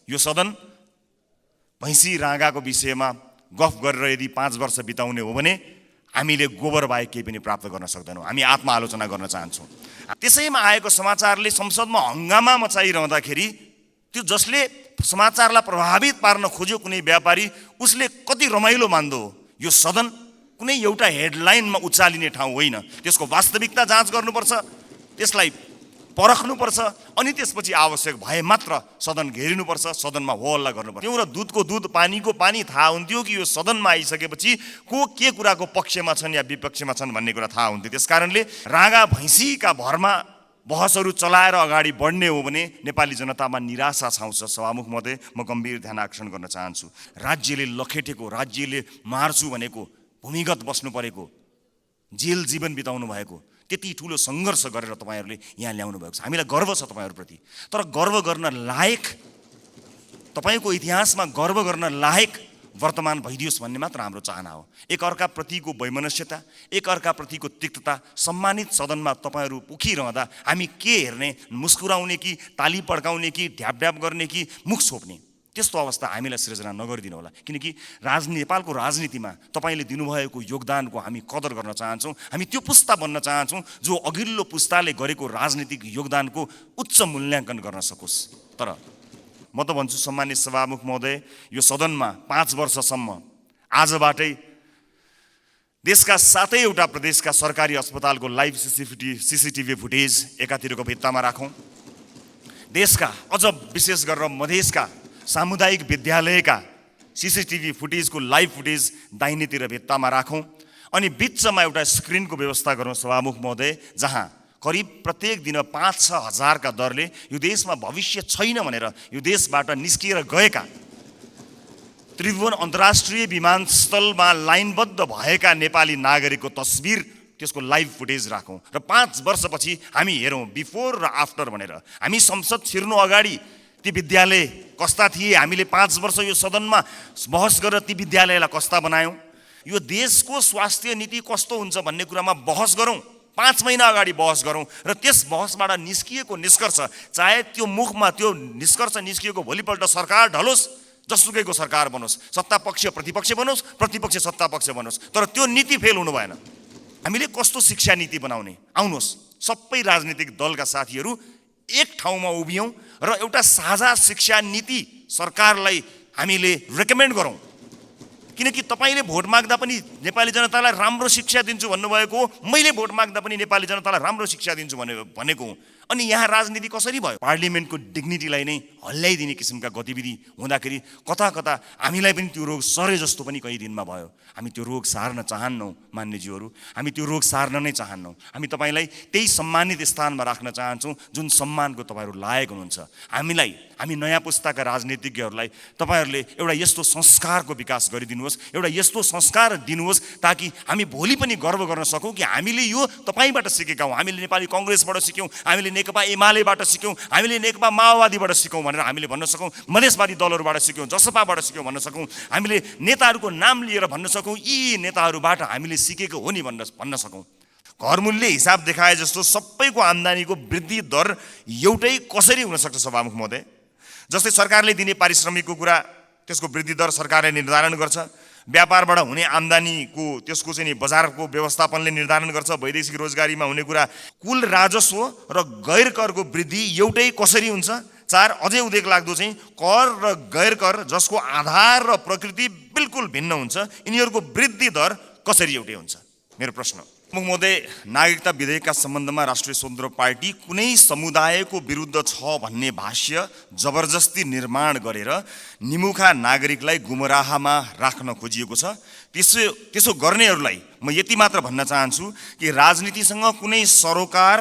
यो सदन भैँसी राँगाको विषयमा गफ गरेर यदि 5 वर्ष बिताउने हो भने हामीले गोबर बाहेक केही पनि प्राप्त गर्न सक्दैनौँ। हामी आत्मआलोचना गर्न चाहन्छौँ। त्यसैमा आएको समाचारले संसदमा हङ्गामा मचाइरहँदाखेरि त्यो जसले समाचारलाई प्रभावित पार्न खोज्यो कुनै व्यापारी, उसले कति रमाइलो मान्दो हो। यो सदन कुनै एउटा हेडलाइनमा उचालिने ठाउँ होइन। त्यसको वास्तविकता जाँच गर्नुपर्छ, त्यसलाई परख्नुपर्छ, अनि त्यसपछि आवश्यक भए मात्र सदन घेरिनुपर्छ, सदनमा हो हल्ला गर्नुपर्छ। त्यो र दुधको दुध पानीको पानी थाहा हुन्थ्यो कि यो सदनमा आइसकेपछि को के कुराको पक्षमा छन् या विपक्षमा छन् भन्ने कुरा थाहा हुन्थ्यो। त्यसकारणले राँगा भैँसीका भरमा बहसहरू चलाएर अगाडि बढ्ने हो भने नेपाली जनतामा निराशा छाउँछ। सभामुख महोदय, म गम्भीर ध्यान आकर्षण गर्न चाहन्छु। राज्यले लखेटेको, राज्यले मार्छु भनेको, भूमिगत बस्नु परेको, जेल जीवन बिताउनु भएको त्यति ठुलो सङ्घर्ष गरेर तपाईँहरूले यहाँ ल्याउनु भएको छ। हामीलाई गर्व छ तपाईँहरूप्रति। तर गर्व गर्न लायक, तपाईँको इतिहासमा गर्व गर्न लायक वर्तमान भइदियोस् भन्ने मात्र हाम्रो चाहना हो। एकअर्काप्रतिको वैमनस्यता, एकअर्काप्रतिको तिक्तता सम्मानित सदनमा तपाईँहरू उखिरहँदा हामी के हेर्ने, मुस्कुराउने कि ताली पड्काउने कि ढ्याप गर्ने कि मुख छोप्ने, त्यस्तो अवस्था हामीलाई सृजना नगरिदिनु होला। किनकि नेपालको राजनीतिमा तपाईँले दिनुभएको योगदानको हामी कदर गर्न चाहन्छौँ। हामी त्यो पुस्ता बन्न चाहन्छौँ जो अघिल्लो पुस्ताले गरेको राजनीतिक योगदानको उच्च मूल्याङ्कन गर्न सकोस्। तर म त भन्छु सम्मानित सभामुख महोदय, यो सदनमा 5 वर्षसम्म आजबाटै देशका 7वटा प्रदेशका सरकारी अस्पतालको लाइभ सीसीटीभी फुटेज एकातिरको भित्तामा राखौँ। देशका अझ विशेष गरेर मधेसका सामुदायिक विद्यालयका सीसीटीभी फुटेजको लाइभ फुटेज दाहिनेतिर भित्तामा राखौँ। अनि बिचमा एउटा स्क्रिनको व्यवस्था गरौँ सभामुख महोदय, जहाँ करिब प्रत्येक दिन 5-6 हजारका दरले यो देशमा भविष्य छैन भनेर यो देशबाट निस्किएर गएका, त्रिभुवन अन्तर्राष्ट्रिय विमानस्थलमा लाइनबद्ध भएका नेपाली नागरिकको तस्बिर, त्यसको लाइभ फुटेज राखौँ र 5 वर्षपछि हामी हेरौँ बिफोर र आफ्टर भनेर। हामी संसद छिर्नु अगाडि ती विद्यालय कस्ता थिए, हामीले 5 वर्ष यो सदनमा बहस गरेर ती विद्यालयलाई कस्ता बनायौँ, यो देशको स्वास्थ्य नीति कस्तो हुन्छ भन्ने कुरामा बहस गरौँ। 5 महिना अगाडि बहस गरौँ र त्यस बहसबाट निस्किएको निष्कर्ष, चाहे त्यो मुखमा त्यो निष्कर्ष निस्किएको भोलिपल्ट सरकार ढलोस्, जसुकैको सरकार बनोस्, सत्ता पक्ष प्रतिपक्ष बनोस्, प्रतिपक्ष सत्ता पक्ष बनोस्, तर त्यो नीति फेल हुनु भएन। हामीले कस्तो शिक्षा नीति बनाउने, आउनुहोस् सबै राजनीतिक दलका साथीहरू एक ठाउँमा उभियौँ र एउटा साझा शिक्षा नीति सरकारलाई हामीले रेकमेन्ड गरौँ। किनकि तपाईँले भोट माग्दा पनि नेपाली जनतालाई राम्रो शिक्षा दिन्छु भन्नुभएको हो, मैले भोट माग्दा पनि नेपाली जनतालाई राम्रो शिक्षा दिन्छु भनेको हुँ। अनि यहाँ राजनीति कसरी भयो? पार्लिमेन्टको डिग्निटीलाई नै हल्ल्याइदिने किसिमका गतिविधि हुँदाखेरि कता कता हामीलाई पनि त्यो रोग सरे जस्तो पनि कहीँ दिनमा भयो। हामी त्यो रोग सार्न चाहन्नौँ मान्यज्यूहरू, हामी त्यो रोग सार्न नै चाहन्नौँ। हामी तपाईँलाई त्यही सम्मानित स्थानमा राख्न चाहन्छौँ जुन सम्मानको तपाईँहरू लायक हुनुहुन्छ। हामी नयाँ पुस्ताका राजनीतिज्ञहरूलाई तपाईँहरूले एउटा यस्तो संस्कारको विकास गरिदिनुहोस्, एउटा यस्तो संस्कार दिनुहोस् ताकि हामी भोलि पनि गर्व गर्न सकौँ कि हामीले यो तपाईँबाट सिकेका हौँ। हामीले नेपाली कङ्ग्रेसबाट सिक्यौँ, हामीले नेकपा एमालेबाट सिक्यौँ, हामीले नेकपा माओवादीबाट सिक्यौँ भनेर हामीले भन्न सकौँ, मधेसवादी दलहरूबाट सिक्यौँ, जसपाबाट सिक्यौँ भन्न सकौँ, हामीले नेताहरूको नाम लिएर भन्न सकौँ यी नेताहरूबाट हामीले सिकेको हो नि भन्न सकौँ। घर मूल्य हिसाब देखाए जस्तो सबैको आम्दानीको वृद्धि दर एउटै कसरी हुनसक्छ सभामुख महोदय? जस्तै सरकारले दिने पारिश्रमिकको कुरा, त्यसको वृद्धि दर सरकारले निर्धारण गर्छ। व्यापारबाट हुने आम्दानीको त्यसको चाहिँ नि बजारको व्यवस्थापनले निर्धारण गर्छ। वैदेशिक रोजगारीमा हुने कुरा, कुल राजस्व र गैर करको वृद्धि एउटै कसरी हुन्छ? 4 अझै उदेक लाग्दो चाहिँ कर र गैर कर जसको आधार र प्रकृति बिल्कुल भिन्न हुन्छ, यिनीहरूको वृद्धि दर कसरी एउटै हुन्छ? मेरो प्रश्न। महोदय, नागरिकता विधेयकका सम्बन्धमा राष्ट्रिय स्वतन्त्र पार्टी कुनै समुदायको विरुद्ध छ भन्ने भाष्य जबरजस्ती निर्माण गरेर निमुखा नागरिकलाई गुमराहमा राख्न खोजिएको छ। त्यसो गर्नेहरूलाई म यति मात्र भन्न चाहन्छु कि राजनीतिसँग कुनै सरोकार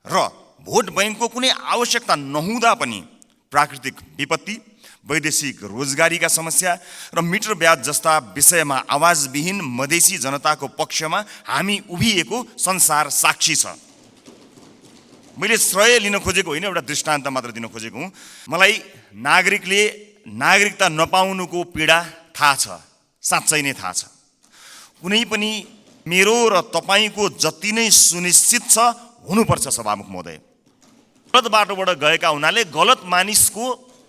र भोट बैंकको कुनै आवश्यकता नहुँदा पनि प्राकृतिक विपत्ति, वैदेशिक रोजगारीका समस्या र मिटर ब्याज जस्ता विषयमा आवाजविहीन मधेसी जनताको पक्षमा हामी उभिएको संसार साक्षी छ। मैले श्रेय लिन खोजेको होइन, एउटा दृष्टान्त मात्र दिन खोजेको हुँ। मलाई नागरिकले नागरिकता नपाउनुको पीडा थाहा छ, साँच्चै नै थाहा छ। कुनै पनि मेरो र तपाईँको जति नै सुनिश्चित छ हुनुपर्छ सभामुख महोदय। गलत बाटोबाट गएका हुनाले गलत मानिसको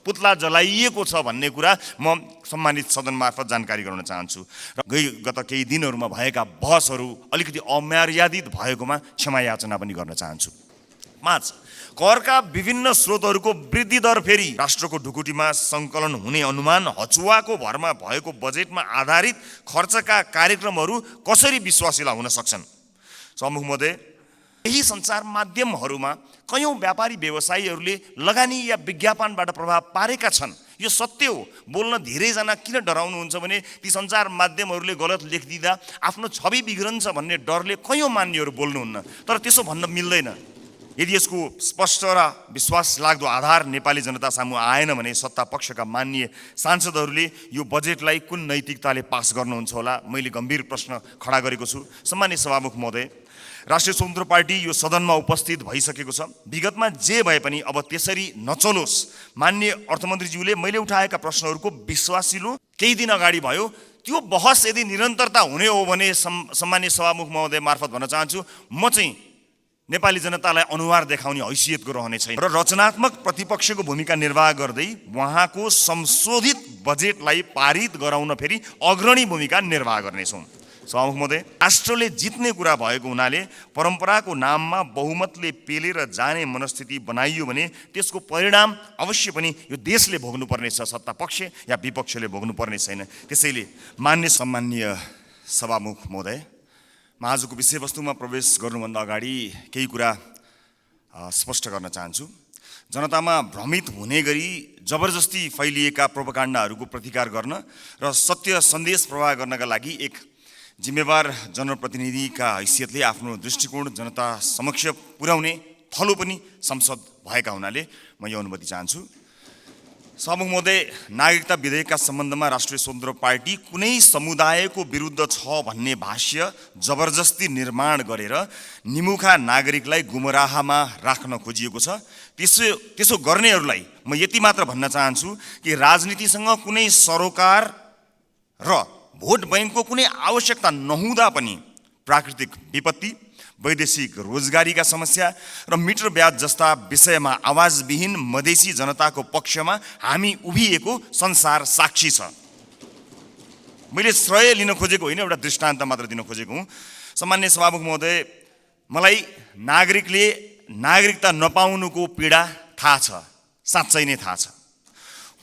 पुतला जलाइएको छ भन्ने कुरा म सम्मानित सदन मार्फत जानकारी गराउन चाहन्छु र गत केही दिनहरूमा भएका बहसहरू अलिकति अमर्यादित भएकोमा क्षमा याचना पनि गर्न चाहन्छु। 5, करका विभिन्न स्रोतहरूको वृद्धि दर फेरि राष्ट्रको ढुकुटीमा सङ्कलन हुने अनुमान हचुवाको भरमा भएको बजेटमा आधारित खर्चका कार्यक्रमहरू कसरी विश्वासिला हुन सक्छन्? सभामुख महोदय, यही सञ्चार माध्यमहरूमा कयौं व्यापारी व्यवसायीहरूले लगानी या विज्ञापनबाट प्रभाव पारेका छन्। यो सत्य हो। बोल्न धेरैजना किन डराउनुहुन्छ भने ती सञ्चार माध्यमहरूले गलत लेखिदिँदा आफ्नो छवि बिग्रन्छ भन्ने डरले कयौं मान्यहरू बोल्नुहुन्न। तर त्यसो भन्न मिल्दैन। यदि यसको स्पष्ट र विश्वास लाग्दो आधार नेपाली जनता सामु आएन भने सत्ता पक्षका माननीय सांसदहरूले यो बजेटलाई कुन नैतिकताले पास गर्नुहुन्छ होला? मैले गम्भीर प्रश्न खडा गरेको छु। सम्मानित सभामुख महोदय, राष्ट्रिय स्वतन्त्र पार्टी यो सदनमा उपस्थित भइसकेको छ। विगतमा जे भए पनि अब त्यसरी नचलोस्। माननीय अर्थमन्त्रीज्यूले मैले उठाएका प्रश्नहरूको विश्वासिलो केही दिन अगाडि भयो। त्यो बहस यदि निरन्तरता हुने हो भने सम्मानित सभामुख महोदय मार्फत भन्न चाहन्छु, म चाहिँ नेपाली जनतालाई अनुहार देखाउने हैसियतको रहने छैन र रचनात्मक प्रतिपक्षको भूमिका निर्वाह गर्दै उहाँको संशोधित बजेटलाई पारित गराउन फेरि अग्रणी भूमिका निर्वाह गर्नेछौँ। सभामुख महोदय, राष्ट्रले जित्ने कुरा भएको हुनाले परम्पराको नाममा बहुमतले पेलेर जाने मनस्थिति बनाइयो भने त्यसको परिणाम अवश्य पनि यो देशले भोग्नुपर्नेछ, सत्ता पक्ष या विपक्षले भोग्नुपर्ने छैन। त्यसैले सम्माननीय सभामुख महोदय, म आजको विषयवस्तुमा प्रवेश गर्नुभन्दा अगाडि केही कुरा स्पष्ट गर्न चाहन्छु। जनतामा भ्रमित हुने गरी जबरजस्ती फैलिएका प्रोपागान्डाहरूको प्रतिकार गर्न र सत्य सन्देश प्रवाह गर्नका लागि एक जिम्मेवार जनप्रतिनिधिका हैसियतले आफ्नो दृष्टिकोण जनता समक्ष पुर्याउने थलो पनि संसद भएका हुनाले म यो अनुमति चाहन्छु। सभामुख महोदय, नागरिकता विधेयकका सम्बन्धमा राष्ट्रिय स्वतन्त्र पार्टी कुनै समुदायको विरुद्ध छ भन्ने भाष्य जबरजस्ती निर्माण गरेर निमुखा नागरिकलाई गुमराहमा राख्न खोजिएको छ। त्यसो गर्नेहरूलाई म यति मात्र भन्न चाहन्छु कि राजनीतिसँग कुनै सरोकार र भोट बैंकको कुनै आवश्यकता नहुँदा पनि प्राकृतिक विपत्ति, वैदेशिक रोजगारीका समस्या र मिटर ब्याज जस्ता विषयमा आवाजविहीन मधेसी जनताको पक्षमा हामी उभिएको संसार साक्षी छ। मैले श्रेय लिन खोजेको होइन, एउटा दृष्टान्त मात्र दिन खोजेको हुँ। सम्माननीय सभामुख महोदय, मलाई नागरिकले नागरिकता नपाउनुको पीडा थाहा छ, साँच्चै नै थाहा छ।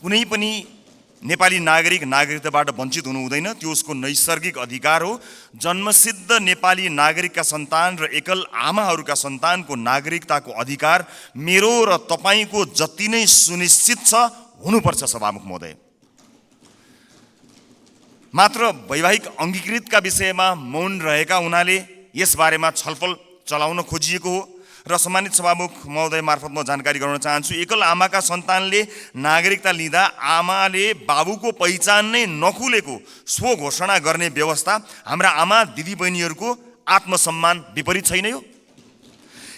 कुनै पनि नेपाली नागरिक नागरिकताबाट वञ्चित हुनु हुँदैन, त्यो उसको नैसर्गिक अधिकार हो। जन्मसिद्ध नेपाली नागरिकका सन्तान र एकल आमाहरूका सन्तानको नागरिकताको अधिकार मेरो र तपाईँको जति नै सुनिश्चित छ हुनुपर्छ। सभामुख महोदय, मात्र वैवाहिक अङ्गीकृतका विषयमा मौन रहेका हुनाले यसबारेमा छलफल चलाउन खोजिएको हो र सम्मानित सभामुख महोदय मार्फत म जानकारी गराउन चाहन्छु। एकल आमाका सन्तानले नागरिकता लिँदा आमाले बाबुको पहिचान नै नखुलेको स्व घोषणा गर्ने व्यवस्था हाम्रा आमा दिदीबहिनीहरूको आत्मसम्मान विपरीत छैन? यो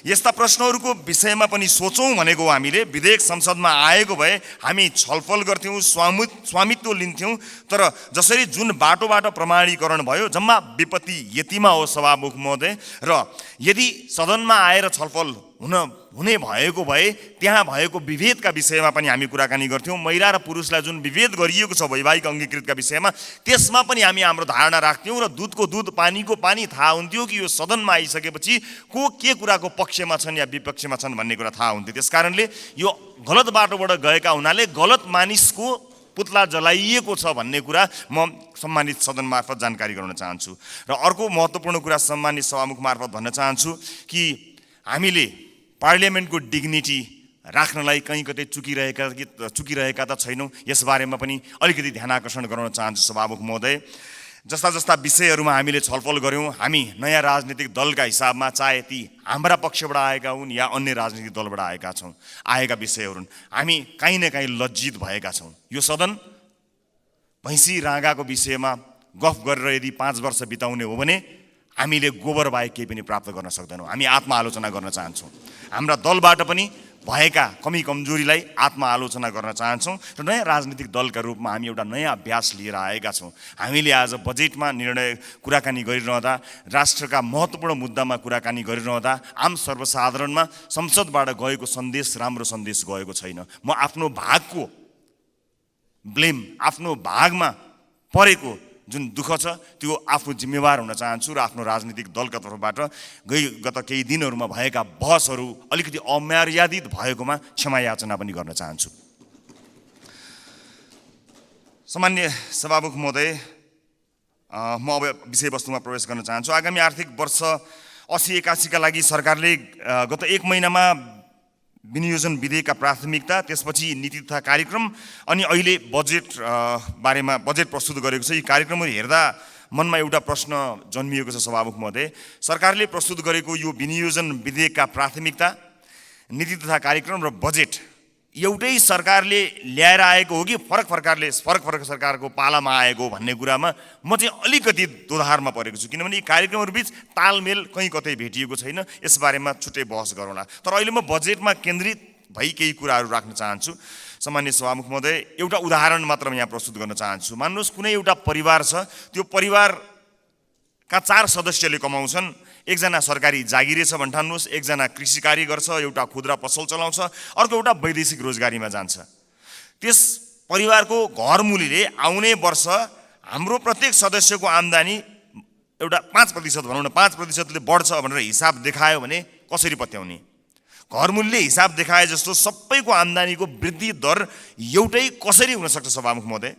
यस्ता प्रश्नहरूको विषयमा पनि सोचौँ भनेको हामीले। विधेयक संसदमा आएको भए हामी छलफल गर्थ्यौँ, स्वामित्व लिन्थ्यौँ। तर जसरी जुन बाटोबाट प्रमाणीकरण भयो जम्मा विपत्ति यतिमा हो सभामुख महोदय। र यदि सदनमा आएर छलफल हुने भएको भए त्यहाँ भएको विभेदका विषयमा पनि हामी कुराकानी गर्थ्यौँ। महिला र पुरुषलाई जुन विभेद गरिएको छ वैवाहिक अङ्गीकृतका विषयमा त्यसमा पनि हामी हाम्रो धारणा राख्थ्यौँ र दुधको दुध पानीको पानी थाहा हुन्थ्यो कि यो सदनमा आइसकेपछि को के कुराको पक्षमा छन् या विपक्षमा छन् भन्ने कुरा थाहा हुन्थ्यो। त्यसकारणले यो गलत बाटोबाट गएका हुनाले गलत मानिसको पुतला जलाइएको छ भन्ने कुरा म सम्मानित सदन मार्फत जानकारी गराउन चाहन्छु। र अर्को महत्त्वपूर्ण कुरा सम्मानित सभामुख मार्फत भन्न चाहन्छु कि हामीले पार्लियामेन्टको डिग्निटी राख्नलाई कहीँ कतै चुकिरहेका त छैनौँ, यसबारेमा पनि अलिकति ध्यान आकर्षण गराउन चाहन्छु सभामुख महोदय। जस्ता विषयहरूमा हामीले छलफल गऱ्यौँ, हामी नयाँ राजनीतिक दलका हिसाबमा चाहे ती हाम्रा पक्षबाट आएका हुन् या अन्य राजनीतिक दलबाट आएका विषयहरू हामी काहीँ न काहीँ लज्जित भएका छौँ। यो सदन भैँसी राँगाको विषयमा गफ गरेर यदि 5 वर्ष बिताउने हो भने हामीले गोबर बाहेक केही पनि प्राप्त गर्न सक्दैनौँ। हामी आत्मआलोचना गर्न चाहन्छौँ। हाम्रा दलबाट पनि भएका कमी कमजोरीलाई आत्मआलोचना गर्न चाहन्छौँ र नयाँ राजनीतिक दलका रूपमा हामी एउटा नयाँ अभ्यास लिएर आएका छौँ। हामीले आज बजेटमा कुराकानी गरिरहँदा, राष्ट्रका महत्त्वपूर्ण मुद्दामा कुराकानी गरिरहँदा आम सर्वसाधारणमा संसदबाट गएको सन्देश राम्रो सन्देश गएको छैन। म आफ्नो भागको ब्लेम, आफ्नो भागमा परेको जुन दुःख छ त्यो आफू जिम्मेवार हुन चाहन्छु र आफ्नो राजनीतिक दलका तर्फबाट गत केही दिनहरूमा भएका बहसहरू अलिकति अमर्यादित भएकोमा क्षमा याचना पनि गर्न चाहन्छु। सामान्य सभामुख महोदय, म अब विषयवस्तुमा प्रवेश गर्न चाहन्छु। आगामी आर्थिक वर्ष 80-81 का लागि सरकारले गत 1 महिनामा विनियोजन विधेयकका प्राथमिकता, त्यसपछि नीति तथा कार्यक्रम अनि अहिले बजेट बारेमा बजेट प्रस्तुत गरेको छ। यी कार्यक्रमहरू हेर्दा मनमा एउटा प्रश्न जन्मिएको छ सभामुख महोदय। सरकारले प्रस्तुत गरेको यो विनियोजन विधेयकका प्राथमिकता, नीति तथा कार्यक्रम र बजेट एउटै सरकारले ल्याएर आएको हो कि फरक फरक सरकारको पालामा आएको भन्ने कुरामा म चाहिँ अलिकति दोधारमा परेको छु, किनभने यी कार्यक्रमहरूबीच तालमेल कहीँ कतै भेटिएको छैन। यसबारेमा छुट्टै बहस गरौँला। तर अहिले म बजेटमा केन्द्रित भई केही कुराहरू राख्न चाहन्छु। सामान्य सभामुख महोदय, एउटा उदाहरण मात्र यहाँ प्रस्तुत गर्न चाहन्छु। मान्नुहोस् कुनै एउटा परिवार छ, त्यो परिवारका 4 सदस्यले कमाउँछन्। एकजना सरकारी जागिरे छ भन्ठान्नुहोस्, एकजना कृषि कार्य गर्छ, एउटा खुद्रा पसल चलाउँछ, अर्को एउटा वैदेशिक रोजगारीमा जान्छ। त्यस परिवारको घरमूलीले आउने वर्ष हाम्रो प्रत्येक सदस्यको आम्दानी एउटा 5% भनौँ न 5%ले बढ्छ भनेर हिसाब देखायो भने कसरी पत्याउने? घरमूलीले हिसाब देखाए जस्तो सबैको आम्दानीको वृद्धि दर एउटै कसरी हुन सक्छ सभामुख महोदय?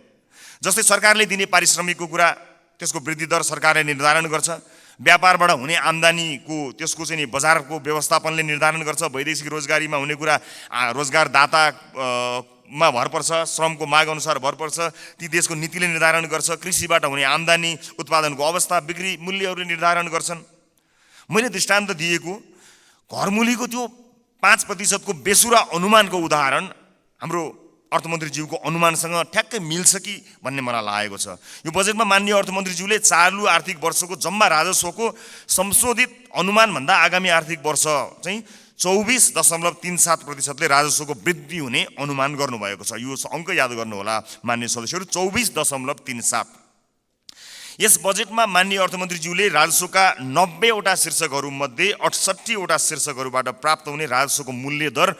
जस्तै सरकारले दिने पारिश्रमिकको कुरा, त्यसको वृद्धि दर सरकारले निर्धारण गर्छ। व्यापारबाट हुने आम्दानीको त्यसको चाहिँ नि बजारको व्यवस्थापनले निर्धारण गर्छ। वैदेशिक रोजगारीमा हुने कुरा रोजगारदातामा भर पर्छ, श्रमको माग अनुसार भर पर्छ, ती देशको नीतिले निर्धारण गर्छ। कृषिबाट हुने आम्दानी, उत्पादनको अवस्था, बिक्री मूल्यहरूले निर्धारण गर्छन्। मैले दृष्टान्त दिएको घरमूलीको त्यो 5% को बेसुरा अनुमानको उदाहरण हाम्रो अर्थमन्त्रीज्यूको अनुमानसँग ठ्याक्कै मिल्छ कि भन्ने मलाई लागेको छ। यो बजेटमा माननीय अर्थमन्त्रीज्यूले चालु आर्थिक वर्षको जम्मा राजस्वको संशोधित अनुमानभन्दा आगामी आर्थिक वर्ष चाहिँ 24.37%ले राजस्वको वृद्धि हुने अनुमान गर्नुभएको छ। यो अङ्क याद गर्नुहोला माननीय सदस्यहरू, 24.37। यस बजेटमा माननीय अर्थमन्त्रीज्यूले राजस्वका 90 वटा शीर्षकहरूमध्ये 68 वटा शीर्षकहरूबाट प्राप्त हुने राजस्वको मूल्य दर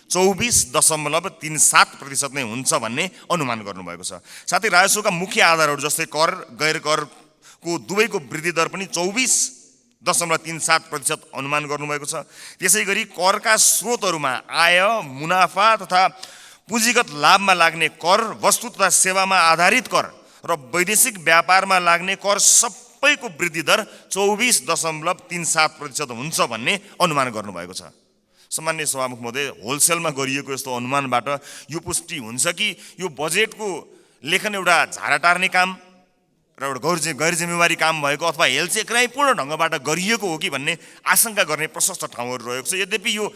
24.37% नै हुन्छ भन्ने अनुमान गर्नुभएको छ। साथै राजस्वका मुख्य आधारहरू जस्तै कर, गैर करको दुवैको वृद्धि दर पनि 24.37% अनुमान गर्नुभएको छ। त्यसै गरी करका स्रोतहरूमा आय, मुनाफा तथा पुँजीगत लाभमा लाग्ने कर, वस्तु तथा सेवामा आधारित कर र वैदेशिक व्यापारमा लाग्ने कर सबैको वृद्धि दर 24.37% हुन्छ भन्ने अनुमान गर्नुभएको छ। सामान्य सभामुख महोदय, होलसेलमा गरिएको यस्तो अनुमानबाट यो पुष्टि हुन्छ कि यो बजेटको लेखन एउटा झारा टार्ने काम र एउटा गैर जिम्मेवारी काम भएको अथवा हेलचेक्राइपूर्ण ढङ्गबाट गरिएको हो कि भन्ने आशंका गर्ने प्रशस्त ठाउँहरू रहेको छ। यद्यपि यो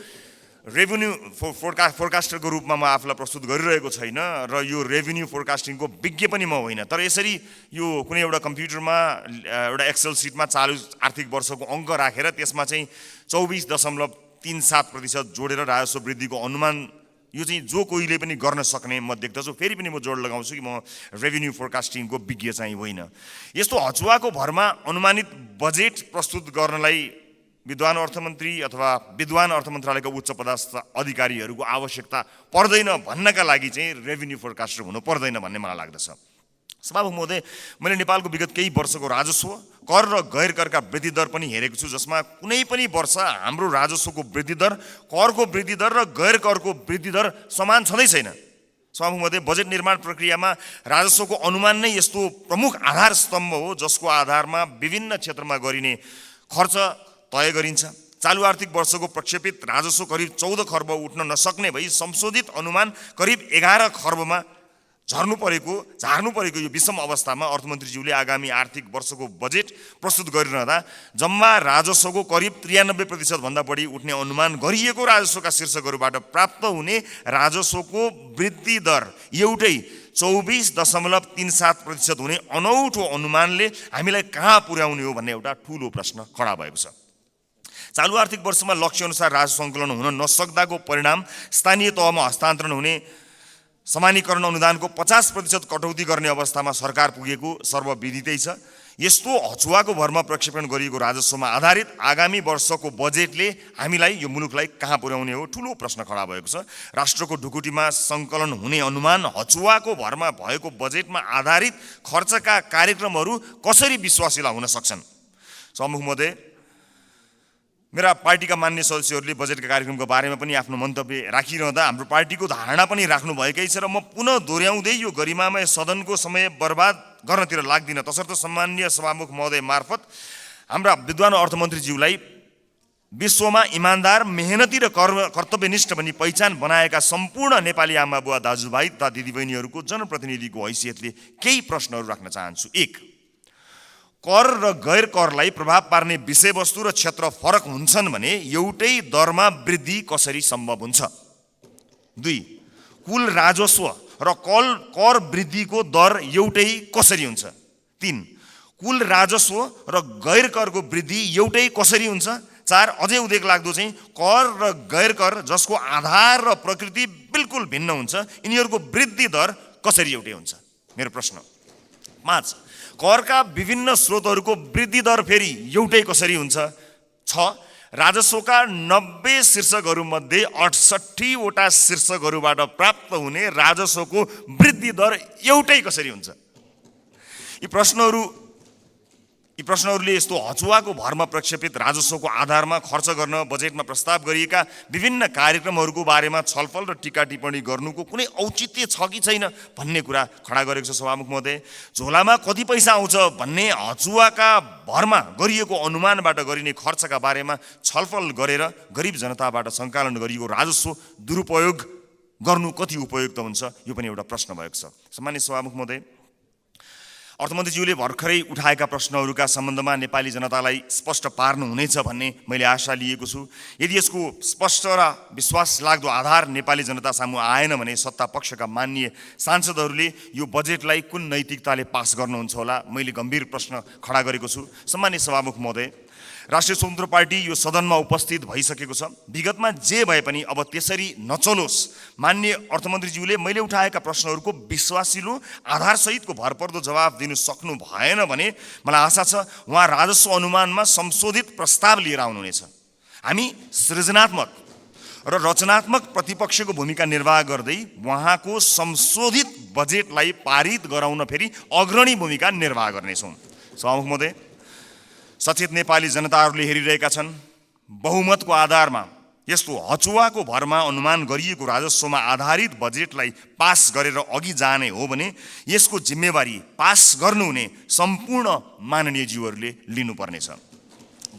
रेभेन्यू फोरकास्टरको रूपमा म आफूलाई प्रस्तुत गरिरहेको छैन र यो रेभेन्यू फोरकास्टिङको विज्ञ पनि म होइन। तर यसरी यो कुनै एउटा कम्प्युटरमा एउटा एक्सेल सिटमा चालु आर्थिक वर्षको अङ्क राखेर त्यसमा चाहिँ 24.37% जोडेर राजस्व वृद्धिको अनुमान, यो चाहिँ जो कोहीले पनि गर्न सक्ने म देख्दछु। फेरि पनि म जोड लगाउँछु कि म रेभेन्यू फोरकास्टिङको विज्ञ चाहिँ होइन। यस्तो हचुवाको भरमा अनुमानित बजेट प्रस्तुत गर्नलाई विद्वान अर्थमन्त्री अथवा विद्वान अर्थ मन्त्रालयका उच्च पदस्थ अधिकारीहरूको आवश्यकता पर्दैन भन्नका लागि चाहिँ रेभेन्यू फोरकास्टर हुनु पर्दैन भन्ने मलाई लाग्दछ। सभामुख महोदय, मैले नेपालको विगत केही वर्षको राजस्व, कर र गैर करका वृद्धि दर पनि हेरेको छु, जसमा कुनै पनि वर्ष हाम्रो राजस्वको वृद्धि दर, करको वृद्धि दर र गैर करको वृद्धि दर समान छँदै छैन। सभामुख महोदय, बजेट निर्माण प्रक्रियामा राजस्वको अनुमान नै यस्तो प्रमुख आधार स्तम्भ हो जसको आधारमा विभिन्न क्षेत्रमा गरिने खर्च तय गरिन्छ। चालु आर्थिक वर्षको प्रक्षेपित राजस्व करिब 14 खर्ब उठ्न नसक्ने भई संशोधित अनुमान करिब 11 खर्बमा झार्नु परेको यो विषम अवस्थामा अर्थमन्त्रीज्यूले आगामी आर्थिक वर्षको बजेट प्रस्तुत गरिरहँदा जम्मा राजस्वको करिब 93% भन्दा बढी उठ्ने अनुमान गरिएको राजस्वका शीर्षकहरूबाट प्राप्त हुने राजस्वको वृद्धि दर एउटै 24.37% हुने अनौठो अनुमानले हामीलाई कहाँ पुर्याउने हो भन्ने एउटा ठूलो प्रश्न खडा भएको छ। चालु आर्थिक वर्षमा लक्ष्य अनुसार राजस्व सङ्कलन हुन नसक्दाको परिणाम स्थानीय तहमा हस्तान्तरण हुने समानीकरण अनुदानको 50% कटौती गर्ने अवस्थामा सरकार पुगेको सर्वविदितै छ। यस्तो हचुवाको भरमा प्रक्षेपण गरिएको राजस्वमा आधारित आगामी वर्षको बजेटले हामीलाई यो मुलुकलाई कहाँ पुर्याउने हो ठुलो प्रश्न खडा भएको छ। राष्ट्रको ढुकुटीमा सङ्कलन हुने अनुमान हचुवाको भरमा भएको बजेटमा आधारित खर्चका कार्यक्रमहरू कसरी विश्वासिला हुन सक्छन्? सभामुख महोदय, मेरा पार्टीका मान्य सदस्यहरूले बजेटका कार्यक्रमको बारेमा पनि आफ्नो मन्तव्य राखिरहँदा हाम्रो पार्टीको धारणा पनि राख्नुभएकै छ र म पुनः दोहोऱ्याउँदै यो गरिमामय सदनको समय बर्बाद गर्नतिर लाग्दिनँ। तसर्थ सम्माननीय सभामुख महोदय मार्फत हाम्रा विद्वान अर्थमन्त्रीज्यूलाई विश्वमा इमान्दार, मेहनती र कर्तव्यनिष्ठ भनी पहिचान बनाएका सम्पूर्ण नेपाली आमा बुवा दाजुभाइ तथा दिदीबहिनीहरूको जनप्रतिनिधिको हैसियतले केही प्रश्नहरू राख्न चाहन्छु। 1, कर र गैर करलाई प्रभाव पार्ने विषयवस्तु र क्षेत्र फरक हुन्छन् भने एउटै दरमा वृद्धि कसरी सम्भव हुन्छ? 2, कुल राजस्व र कर वृद्धिको दर एउटै कसरी हुन्छ? 3, कुल राजस्व र गैर करको वृद्धि एउटै कसरी हुन्छ? 4, अझै उदेक लाग्दो चाहिँ कर र गैर कर जसको आधार र प्रकृति बिल्कुल भिन्न हुन्छ, यिनीहरूको वृद्धि दर कसरी एउटै हुन्छ? मेरो प्रश्न। 5, करका विभिन्न स्रोतहरूको वृद्धि दर फेरि एउटै कसरी हुन्छ? 6, राजस्वका 90 शीर्षकहरूमध्ये 68 वटा शीर्षकहरूबाट प्राप्त हुने राजस्वको वृद्धि दर एउटै कसरी हुन्छ? यी प्रश्नहरूले यस्तो हचुवाको भरमा प्रक्षेपित राजस्वको आधारमा खर्च गर्न बजेटमा प्रस्ताव गरिएका विभिन्न कार्यक्रमहरूको बारेमा छलफल र टीका टिप्पणी गर्नुको कुनै औचित्य छ कि छैन भन्ने कुरा खडा गरेको छ। सभामुख महोदय, झोलामा कति पैसा आउँछ भन्ने हचुवाका भरमा गरिएको अनुमानबाट गरिने खर्चका बारेमा छलफल गरेर गरिब जनताबाट सङ्कलन गरिएको राजस्व दुरुपयोग गर्नु कति उपयुक्त हुन्छ, यो पनि एउटा प्रश्न भएको छ। सम्माननीय सभामुख महोदय, अर्थमन्त्रीज्यूले भर्खरै उठाएका प्रश्नहरूका सम्बन्धमा नेपाली जनतालाई स्पष्ट पार्नुहुनेछ भन्ने मैले आशा लिएको छु। यदि यसको स्पष्ट र विश्वास लाग्दो आधार नेपाली जनता सामु आएन भने सत्ता पक्षका माननीय सांसदहरूले यो बजेटलाई कुन नैतिकताले पास गर्नुहुन्छ होला, मैले गम्भीर प्रश्न खडा गरेको छु। सम्माननीय सभामुख महोदय, राष्ट्रिय स्वतन्त्र पार्टी यो सदनमा उपस्थित भइसकेको छ। विगतमा जे भए पनि अब त्यसरी नचलोस्। माननीय अर्थमन्त्रीज्यूले मैले उठाएका प्रश्नहरूको विश्वासिलो आधारसहितको भरपर्दो जवाब दिनु सक्नु भएन भने मलाई आशा छ उहाँ राजस्व अनुमानमा संशोधित प्रस्ताव लिएर आउनुहुनेछ। हामी सृजनात्मक र रचनात्मक प्रतिपक्षको भूमिका निर्वाह गर्दै उहाँको संशोधित बजेटलाई पारित गराउन फेरि अग्रणी भूमिका निर्वाह गर्नेछौँ। सभामुख महोदय, सचेत नेपाली जनताहरूले हेरिरहेका छन्। बहुमतको आधारमा यस्तो हचुवाको भरमा अनुमान गरिएको राजस्वमा आधारित बजेटलाई पास गरेर अघि जाने हो भने यसको जिम्मेवारी पास गर्नुहुने सम्पूर्ण माननीयज्यूहरूले लिनुपर्नेछ।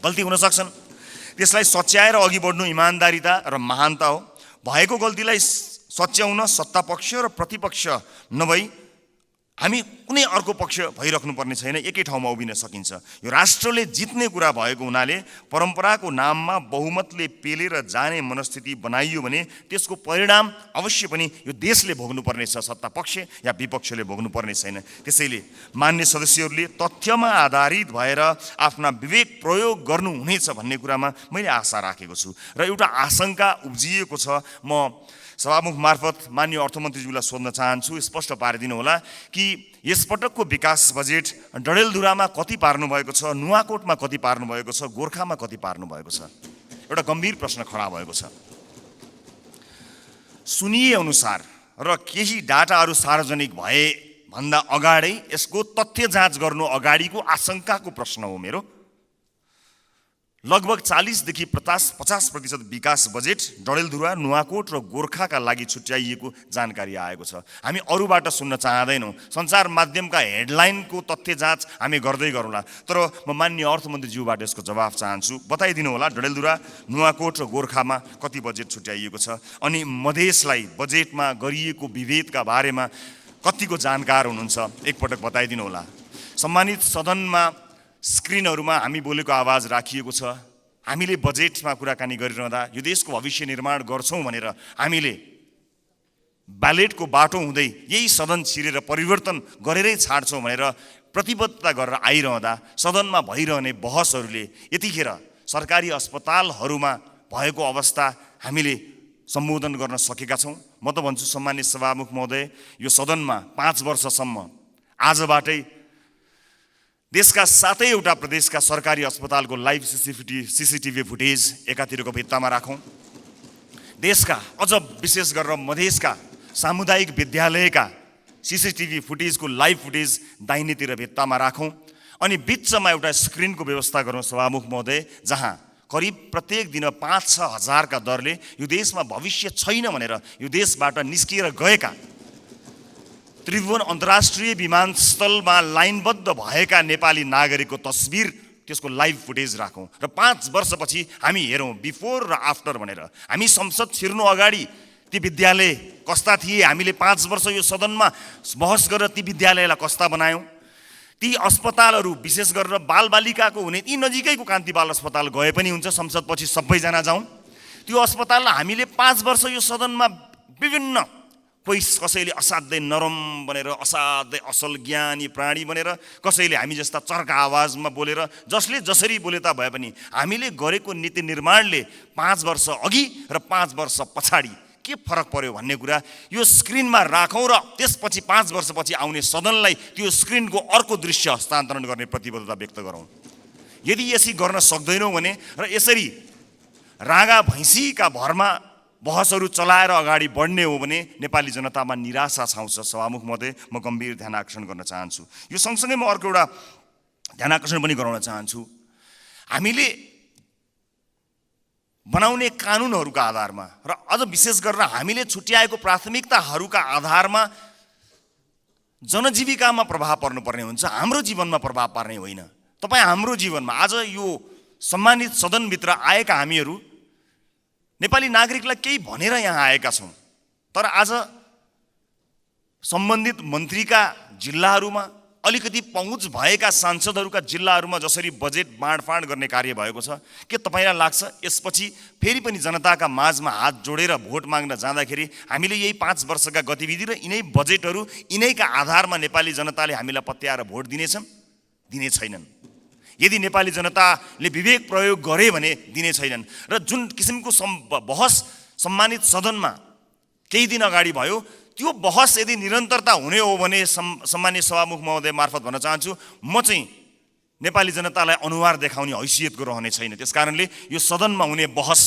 गल्ती हुन सक्छन्, त्यसलाई सच्याएर अघि बढ्नु इमान्दारिता र महानता हो। भएको गल्तीलाई सच्याउन सत्तापक्ष र प्रतिपक्ष नभई हामी कुनै अर्को पक्ष भइराख्नु पर्ने छैन, एकै ठाउँमा उभिन सकिन्छ। यो राष्ट्रले जित्ने कुरा भएको हुनाले परम्पराको नाममा बहुमतले पेलेर जाने मनस्थिति बनाइयो भने त्यसको परिणाम अवश्य पनि यो देशले भोग्नुपर्नेछ, सत्ता पक्ष या विपक्षले भोग्नुपर्ने छैन। त्यसैले मान्य सदस्यहरूले तथ्यमा आधारित भएर आफ्ना विवेक प्रयोग गर्नुहुनेछ भन्ने कुरामा मैले आशा राखेको छु र एउटा आशंका उब्जिएको छ। म सभामुख मार्फत माननीय अर्थमन्त्रीज्यूलाई सोध्न चाहन्छु, स्पष्ट पारिदिनु होला कि यसपटकको विकास बजेट डडेलधुरामा कति पार्नु भएको छ, नुवाकोटमा कति पार्नु भएको छ, गोर्खामा कति पार्नु भएको छ? एउटा गम्भीर प्रश्न खडा भएको छ। सुनिए अनुसार र केही डाटाहरू सार्वजनिक भए भन्दा अगाडै यसको तथ्य जाँच गर्नु अगाडिको आशंकाको प्रश्न हो मेरो। लगभग 40 देखि 50% विकास बजेट डडेलधुरा, नुवाकोट र गोर्खाका लागि छुट्याइएको जानकारी आएको छ। हामी अरूबाट सुन्न चाहँदैनौँ। सञ्चार माध्यमका हेडलाइनको तथ्य जाँच हामी गर्दै गरौँला, तर म माननीय अर्थमन्त्रीज्यूबाट यसको जवाफ चाहन्छु। बताइदिनु होला डडेलधुरा, नुवाकोट र गोर्खामा कति बजेट छुट्याइएको छ, अनि मधेसलाई बजेटमा गरिएको विभेदका बारेमा कतिको जानकार हुनुहुन्छ, एकपटक बताइदिनु होला। सम्मानित सदनमा स्क्रिनहरूमा हामी बोलेको आवाज राखिएको छ। हामीले बजेटमा कुराकानी गरिरहँदा यो देशको भविष्य निर्माण गर्छौँ भनेर हामीले ब्यालेटको बाटो हुँदै यही सदन छिरेर परिवर्तन गरेरै छाड्छौँ भनेर प्रतिबद्धता गरेर आइरहँदा सदनमा भइरहने बहसहरूले यतिखेर सरकारी अस्पतालहरूमा भएको अवस्था हामीले सम्बोधन गर्न सकेका छौँ। म त भन्छु सम्मानित सभामुख महोदय, यो सदनमा 5 वर्षसम्म आजबाटै देशका 7वटा प्रदेशका सरकारी अस्पतालको लाइभ सीसीटीभी फुटेज एकातिरको भित्तामा राखौँ। देशका अझ विशेष गरेर मधेसका सामुदायिक विद्यालयका सीसीटीभी फुटेजको लाइभ फुटेज दाहिनेतिर भित्तामा राखौँ। अनि बिचमा एउटा स्क्रिनको व्यवस्था गरौँ सभामुख महोदय, जहाँ करिब प्रत्येक दिन 5-6 हजारका दरले यो देशमा भविष्य छैन भनेर यो देशबाट निस्किएर गएका त्रिभुवन अन्तर्राष्ट्रिय विमानस्थलमा लाइनबद्ध भएका नेपाली नागरिकको तस्बिर, त्यसको लाइभ फुटेज राखौँ र 5 वर्षपछि हामी हेरौँ बिफोर र आफ्टर भनेर। हामी संसद छिर्नु अगाडि ती विद्यालय कस्ता थिए, हामीले 5 वर्ष यो सदनमा बहस गरेर ती विद्यालयलाई कस्ता बनायौँ। ती अस्पतालहरू विशेष गरेर बालबालिकाको हुने ती नजिकैको कान्ति बाल अस्पताल गए पनि हुन्छ, संसदपछि सबैजना जाउँ। त्यो अस्पताललाई हामीले 5 वर्ष यो सदनमा विभिन्न, कोही कसैले असाध्यै नरम बनेर असाध्यै असल ज्ञानी प्राणी बनेर, कसैले हामी जस्ता चर्का आवाजमा बोलेर, जसले जसरी बोले ता भए पनि हामीले गरेको नीति निर्माणले 5 वर्ष अघि र 5 वर्ष पछाडि के फरक पर्यो भन्ने कुरा यो स्क्रिनमा राखौँ र त्यसपछि 5 वर्षपछि आउने सदनलाई त्यो स्क्रिनको अर्को दृश्य हस्तान्तरण गर्ने प्रतिबद्धता व्यक्त गरौँ। यदि यसरी गर्न सक्दैनौँ भने र यसरी रागा भैँसीका भरमा बहसहरू चलाएर अगाडि बढ्ने हो भने नेपाली जनतामा निराशा छाउँछ। सभामुख महोदय, म गम्भीर ध्यान आकर्षण गर्न चाहन्छु। यो सँगसँगै म अर्को एउटा ध्यान आकर्षण पनि गराउन चाहन्छु। हामीले बनाउने कानुनहरूका आधारमा र अझ विशेष गरेर हामीले छुट्याएको प्राथमिकताहरूका आधारमा जनजीविकामा प्रभाव पर्नुपर्ने हुन्छ, हाम्रो जीवनमा प्रभाव पार्ने होइन। तपाईँ हाम्रो जीवनमा आज यो सम्मानित सदनभित्र आएका हामीहरू नेपाली नागरिकलाई केही भनेर यहाँ आएका छौँ, तर आज सम्बन्धित मन्त्रीका जिल्लाहरूमा, अलिकति पहुँच भएका सांसदहरूका जिल्लाहरूमा जसरी बजेट बाँडफाँड गर्ने कार्य भएको छ, के तपाईँलाई लाग्छ यसपछि फेरि पनि जनताका माझमा हात जोडेर भोट माग्न जाँदाखेरि हामीले यही 5 वर्षका गतिविधि र यिनै बजेटहरू यिनैका आधारमा नेपाली जनताले हामीलाई पत्याएर भोट दिनेछन्? दिने छैनन्। यदि नेपाली जनताले विवेक प्रयोग गरे भने दिने छैनन्। र जुन किसिमको बहस सम्मानित सदनमा केही दिन अगाडि भयो, त्यो बहस यदि निरन्तरता हुने हो भने सम्मानित सभामुख महोदय मार्फत भन्न चाहन्छु, म चाहिँ नेपाली जनतालाई अनुहार देखाउने हैसियतको रहने छैन। त्यसकारणले यो सदनमा हुने बहस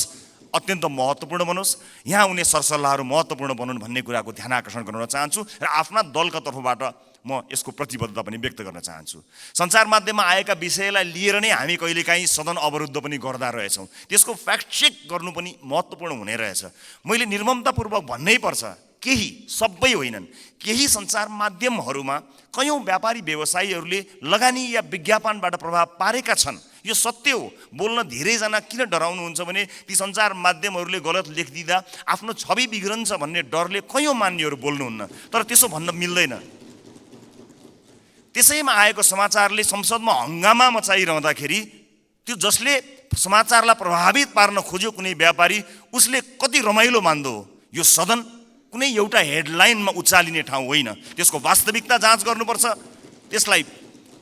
अत्यन्त महत्त्वपूर्ण बनोस्, यहाँ हुने सरसल्लाहहरू महत्त्वपूर्ण बनुन् भन्ने कुराको ध्यान आकर्षण गराउन चाहन्छु र आफ्ना दलका तर्फबाट म यसको प्रतिबद्धता पनि व्यक्त गर्न चाहन्छु। सञ्चार माध्यममा आएका विषयलाई लिएर नै हामी कहिलेकाहीँ सदन अवरुद्ध पनि गर्दा रहेछौँ। त्यसको फ्याक्ट चेक गर्नु पनि महत्त्वपूर्ण हुने रहेछ। मैले निर्ममतापूर्वक भन्नै पर्छ, केही, सबै होइनन्, केही सञ्चार माध्यमहरूमा कयौँ व्यापारी व्यवसायीहरूले लगानी या विज्ञापनबाट प्रभाव पारेका छन्। यो सत्य हो। बोल्न धेरैजना किन डराउनुहुन्छ भने ती सञ्चार माध्यमहरूले गलत लेखिदिँदा आफ्नो छवि बिग्रन्छ भन्ने डरले कयौँ मान्यहरू बोल्नुहुन्न, तर त्यसो भन्न मिल्दैन। त्यसैमा आएको समाचारले संसदमा हङ्गामा मचाइरहँदाखेरि त्यो जसले समाचारलाई प्रभावित पार्न खोज्यो कुनै व्यापारी, उसले कति रमाइलो मान्दो हो। यो सदन कुनै एउटा हेडलाइनमा उचालिने ठाउँ होइन। त्यसको वास्तविकता जाँच गर्नुपर्छ, त्यसलाई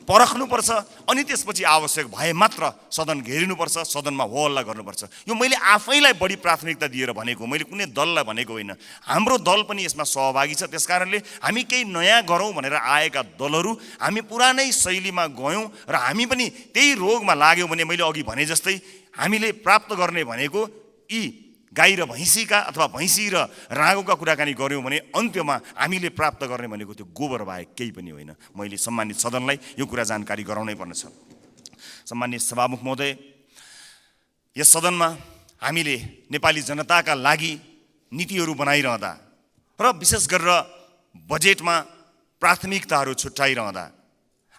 परख्नुपर्छ, अनि त्यसपछि आवश्यक भए मात्र सदन घेरिनुपर्छ, सदनमा हो हल्ला गर्नुपर्छ। यो मैले आफैलाई बढी प्राथमिकता दिएर भनेको, मैले कुनै दललाई भनेको होइन। हाम्रो दल पनि यसमा सहभागी छ। त्यसकारणले हामी केही नयाँ गरौँ भनेर आएका दलहरू हामी पुरानै शैलीमा गयौँ र हामी पनि त्यही रोगमा लाग्यौँ भने मैले अघि भने जस्तै हामीले प्राप्त गर्ने भनेको यी गाई र भैँसीका अथवा भैँसी र रागोका कुराकानी गऱ्यौँ भने अन्त्यमा हामीले प्राप्त गर्ने भनेको त्यो गोबर बाहेक केही पनि होइन। मैले सम्मानित सदनलाई यो कुरा जानकारी गराउनै पर्नेछ। सम्मानित सभामुख महोदय, यस सदनमा हामीले नेपाली जनताका लागि नीतिहरू बनाइरहँदा र विशेष गरेर बजेटमा प्राथमिकताहरू छुट्याइरहँदा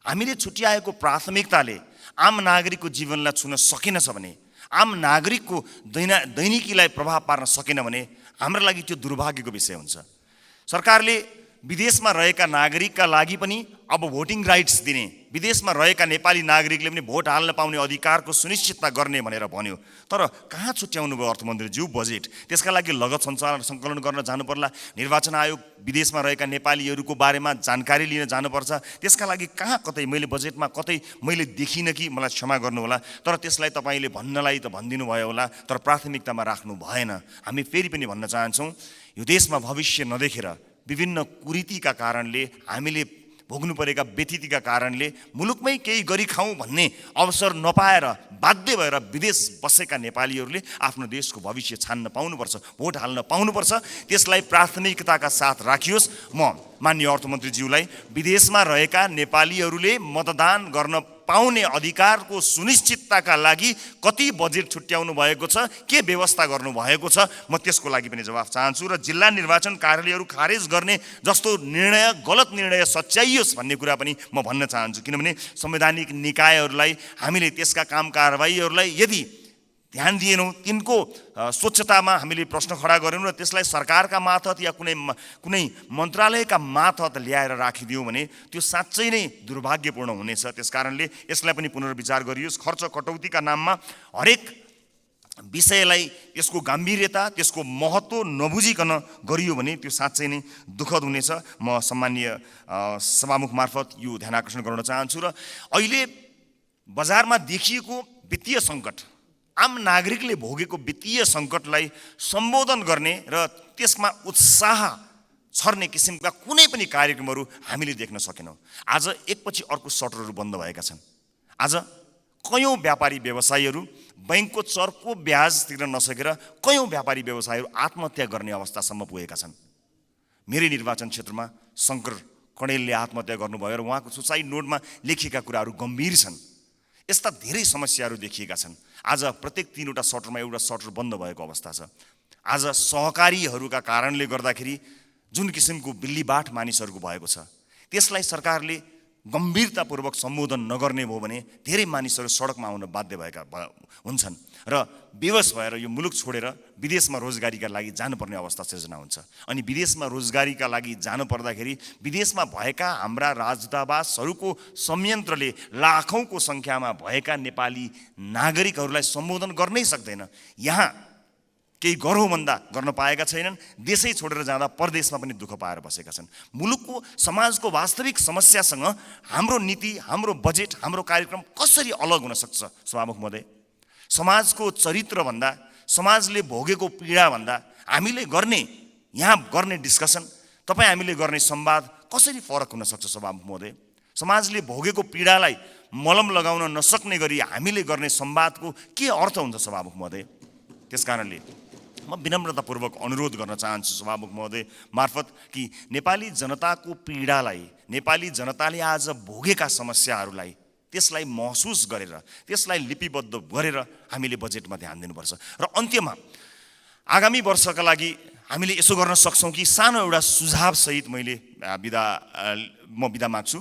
हामीले छुट्याएको प्राथमिकताले आम नागरिकको जीवनलाई छुन सकेनछ भने, आम नागरिकको दैनिकीलाई प्रभाव पार्न सकेन भने हाम्रो लागि त्यो दुर्भाग्यको विषय हुन्छ। सरकारले विदेशमा रहेका नागरिकका लागि पनि अब भोटिङ राइट्स दिने, विदेशमा रहेका नेपाली नागरिकले पनि भोट हाल्न पाउने अधिकारको सुनिश्चितता गर्ने भनेर भन्यो। तर कहाँ छुट्याउनु भयो अर्थमन्त्रीज्यू बजेट? त्यसका लागि लगत सङ्कलन गर्न जानु पर्ला। निर्वाचन आयोग विदेशमा रहेका नेपालीहरूको बारेमा जानकारी लिन जानुपर्छ। त्यसका लागि कहाँ कतै मैले बजेटमा कतै मैले देखिनँ कि, मलाई क्षमा गर्नुहोला, तर त्यसलाई तपाईँले भन्नलाई त भनिदिनु भयो होला, तर प्राथमिकतामा राख्नु भएन। हामी फेरि पनि भन्न चाहन्छौँ, यो देशमा भविष्य नदेखेर विभिन्न कुरीतिका कारणले हामीले भोग्नु परेका व्यथितिका कारणले मुलुकमै केही गरी खाउँ भन्ने अवसर नपाएर बाध्य भएर विदेश बसेका नेपालीहरूले आफ्नो देशको भविष्य छान्न पाउनुपर्छ, भोट हाल्न पाउनुपर्छ। त्यसलाई प्राथमिकताका साथ राखियोस्। म माननीय अर्थमन्त्रीज्यूलाई विदेशमा रहेका नेपालीहरूले मतदान गर्न पाउने अधिकारको सुनिश्चितताका लागि कति बजेट छुट्याउनु भएको छ, के व्यवस्था गर्नुभएको छ, म त्यसको लागि पनि जवाफ चाहन्छु। र जिल्ला निर्वाचन कार्यालयहरू खारेज गर्ने जस्तो निर्णय, गलत निर्णय सच्याइयोस् भन्ने कुरा पनि म भन्न चाहन्छु। किनभने संवैधानिक निकायहरूलाई हामीले त्यसका काम कारबाहीहरूलाई यदि ध्यान दिएनौँ, तिनको स्वच्छतामा हामीले प्रश्न खडा गरेनौँ र त्यसलाई सरकारका मार्फत या कुनै मन्त्रालयका मार्फत ल्याएर राखिदियौँ भने त्यो साँच्चै नै दुर्भाग्यपूर्ण हुनेछ। त्यसकारणले यसलाई पनि पुनर्विचार गरियोस्। खर्च कटौतीका नाममा हरेक विषयलाई त्यसको गम्भीरता, त्यसको महत्त्व नबुझिकन गरियो भने त्यो साँच्चै नै दुःखद हुनेछ। म सम्माननीय सभामुख मार्फत यो ध्यान आकर्षण गर्न चाहन्छु। र अहिले बजारमा देखिएको वित्तीय सङ्कट, आम नागरिकले भोगेको वित्तीय सङ्कटलाई सम्बोधन गर्ने र त्यसमा उत्साह छर्ने किसिमका कुनै पनि कार्यक्रमहरू हामीले देख्न सकेनौँ। आज एकपछि अर्को सटरहरू बन्द भएका छन्। आज कयौँ व्यापारी व्यवसायीहरू बैंकको चर्को ब्याज तिर्न नसकेर कयौँ व्यापारी व्यवसायीहरू आत्महत्या गर्ने अवस्थासम्म पुगेका छन्। मेरै निर्वाचन क्षेत्रमा शङ्कर कणेलले आत्महत्या गर्नुभयो र उहाँको सुसाइड नोटमा लेखिएका कुराहरू गम्भीर छन्। यस्ता धेरै समस्याहरू देखिएका छन्। आज प्रत्येक 3वटा सटरमा एउटा सटर बन्द भएको अवस्था छ। आज सहकारीहरूका कारणले गर्दाखेरि जुन किसिमको बिल्लीबाट मानिसहरूको भएको छ, त्यसलाई सरकारले गम्भीरतापूर्वक सम्बोधन नगर्ने भयो भने धेरै मानिसहरू सडकमा आउन बाध्य भएका हुन्छन् र बेवश भएर यो मुलुक छोडेर विदेशमा रोजगारीका लागि जानुपर्ने अवस्था सिर्जना हुन्छ। अनि विदेशमा रोजगारीका लागि जानुपर्दाखेरि विदेशमा भएका हाम्रा राजदूतावासहरूको संयन्त्रले लाखौँको सङ्ख्यामा भएका नेपाली नागरिकहरूलाई सम्बोधन गर्नै सक्दैन। यहाँ केही गरौँ भन्दा गर्न पाएका छैनन्। देशै छोडेर जाँदा परदेशमा पनि दुःख पाएर बसेका छन्। मुलुकको समाजको वास्तविक समस्यासँग हाम्रो नीति, हाम्रो बजेट, हाम्रो कार्यक्रम कसरी अलग हुन सक्छ? सभामुख महोदय, समाजको चरित्रभन्दा, समाजले भोगेको पीडाभन्दा हामीले यहाँ गर्ने डिस्कसन, तपाईँ हामीले गर्ने संवाद कसरी फरक हुन सक्छ? सभामुख महोदय, समाजले भोगेको पीडालाई मलम लगाउन नसक्ने गरी हामीले गर्ने संवादको के अर्थ हुन्छ? सभामुख महोदय, त्यसकारणले म विनम्रतापूर्वक अनुरोध गर्न चाहन्छु सभामुख महोदय मार्फत कि नेपाली जनताको पीडालाई, नेपाली जनताले आज भोगेका समस्याहरूलाई त्यसलाई महसुस गरेर, त्यसलाई लिपिबद्ध गरेर हामीले बजेटमा ध्यान दिनुपर्छ। र अन्त्यमा आगामी वर्षका लागि हामीले यसो गर्न सक्छौँ कि सानो एउटा सुझावसहित म बिदा माग्छु।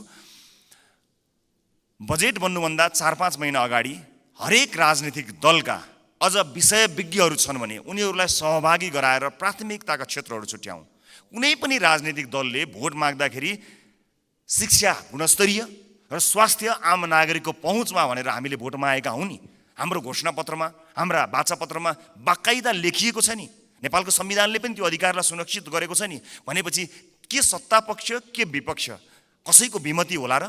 बजेट बन्नुभन्दा 4-5 महिना अगाडि हरेक राजनीतिक दलका अझ विषयविज्ञहरू छन् भने उनीहरूलाई सहभागी गराएर प्राथमिकताका क्षेत्रहरू छुट्याउँ। कुनै पनि राजनीतिक दलले भोट माग्दाखेरि शिक्षा गुणस्तरीय र स्वास्थ्य आम नागरिकको पहुँचमा भनेर हामीले भोट मागेका हौँ नि। हाम्रो घोषणापत्रमा, हाम्रा वाचापत्रमा बाकाइदा लेखिएको छ नि। नेपालको संविधानले पनि त्यो अधिकारलाई सुरक्षित गरेको छ नि। भनेपछि के सत्तापक्ष के विपक्ष कसैको विमति होला र?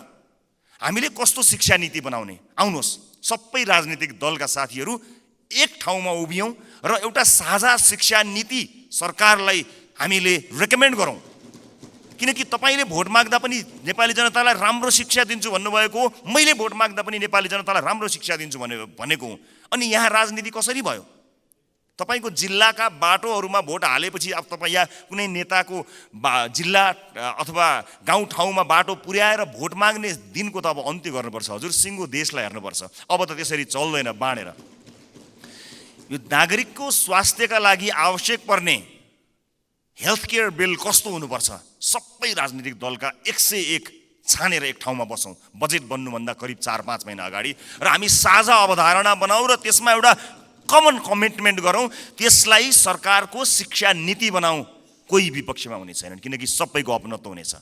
हामीले कस्तो शिक्षा नीति बनाउने? आउनुहोस् सबै राजनीतिक दलका साथीहरू एक ठाउँमा उभियौँ र एउटा साझा शिक्षा नीति सरकारलाई हामीले रेकमेन्ड गरौँ। किनकि तपाईँले भोट माग्दा पनि नेपाली जनतालाई राम्रो शिक्षा दिन्छु भन्नुभएको हो, मैले भोट माग्दा पनि नेपाली जनतालाई राम्रो शिक्षा दिन्छु भनेको हो। अनि यहाँ राजनीति कसरी भयो? तपाईँको जिल्लाका बाटोहरूमा भोट हालेपछि अब तपाईँ या कुनै नेताको जिल्ला अथवा गाउँठाउँमा बाटो पुर्याएर भोट माग्ने दिनको त अब अन्त्य गर्नुपर्छ हजुर। सिङ्गो देशलाई हेर्नुपर्छ। अब त त्यसरी चल्दैन बाँडेर। यो नागरिकको स्वास्थ्यका लागि आवश्यक पर्ने हेल्थ केयर बिल कस्तो हुनुपर्छ? सबै राजनीतिक दलका 101 छानेर एक ठाउँमा बसौँ बजेट बन्नुभन्दा करिब 4-5 महिना अगाडि र हामी साझा अवधारणा बनाऊ र त्यसमा एउटा कमन कमिटमेन्ट गरौँ। त्यसलाई सरकारको शिक्षा नीति बनाऊ। कोही विपक्षमा हुने छैनन् किनकि सबैको अपनत्व हुनेछ।